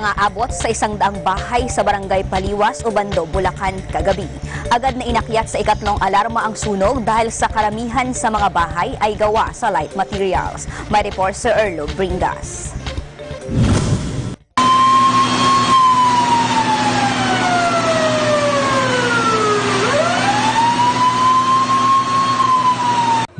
Nangaabot sa 100 bahay sa barangay Paliwas, Obando, Bulacan kagabi. Agad na inakyat sa ikatlong alarma ang sunog dahil sa karamihan sa mga bahay ay gawa sa light materials. May report sa Erlo Bringas.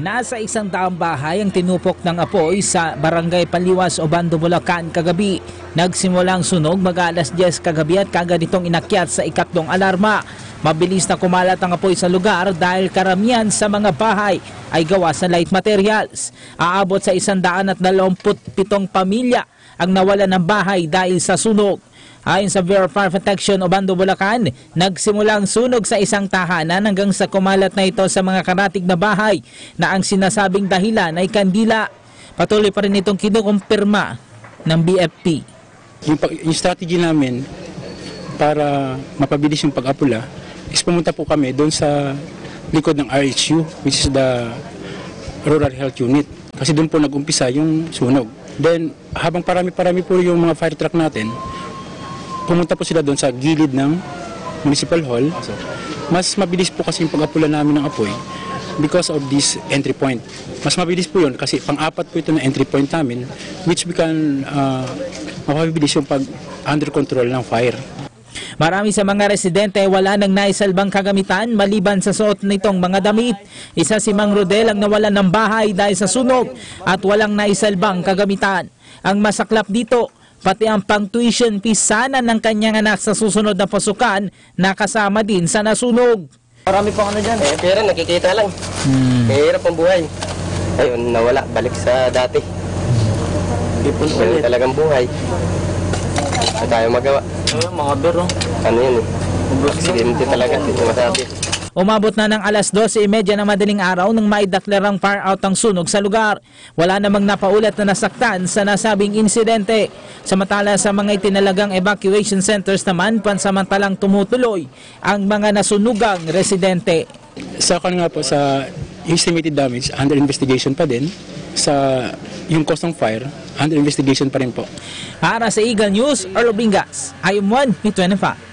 Nasa 100 bahay ang tinupok ng apoy sa barangay Paliwas, Obando, Bulacan kagabi. Nagsimulang sunog mag-alas 10 kagabi at kagad itong inakyat sa ikatlong alarma. Mabilis na kumalat ang apoy sa lugar dahil karamihan sa mga bahay ay gawa sa light materials. Aabot sa 127 pamilya ang nawala ng bahay dahil sa sunog. Ayon sa Bureau of Fire Protection, Obando, Bulacan, nagsimulang sunog sa isang tahanan hanggang sa kumalat na ito sa mga karatig na bahay na ang sinasabing dahilan ay kandila. Patuloy pa rin itong kinukumpirma ng BFP. Yung strategy namin para mapabilis yung pag-apula is pumunta po kami doon sa likod ng RHU, which is the Rural Health Unit. Kasi doon po nag-umpisa yung sunog. Then habang parami-parami po yung mga fire truck natin, pumunta po sila doon sa gilid ng Municipal Hall. Mas mabilis po kasi yung pag-apula namin ng apoy because of this entry point. Mas mabilis po yun kasi pang-apat po ito na entry point namin, which we can mapabilis yung pag-under control ng fire. Marami sa mga residente wala nang naisalbang kagamitan maliban sa suot nitong mga damit. Isa si Mang Rodel ang nawalan ng bahay dahil sa sunog at walang naisalbang kagamitan. Ang masaklap dito, pati ang pang-tuition fees sana ng kanyang anak sa susunod na pasukan nakasama din sa nasunog. Marami pang ano dyan. Pero nakikita lang. Hirap ang buhay. Ayun, nawala. Balik sa dati. Ganun talagang buhay. Hindi tayo magawa. Mga bero. Ano yun eh. Aksidente talaga. Hindi masabi. Umabot na ng alas 12:30 ng madaling araw nang maideklarang fire out ang sunog sa lugar. Wala namang napaulat na nasaktan sa nasabing insidente. Samantala sa mga itinalagang evacuation centers naman, pansamantalang tumutuloy ang mga nasunugang residente. Sa nga po sa estimated damage, under investigation pa din. Sa yung cause ng fire, under investigation pa rin po. Para sa Eagle News, Erlo Bringas, IM1, 25.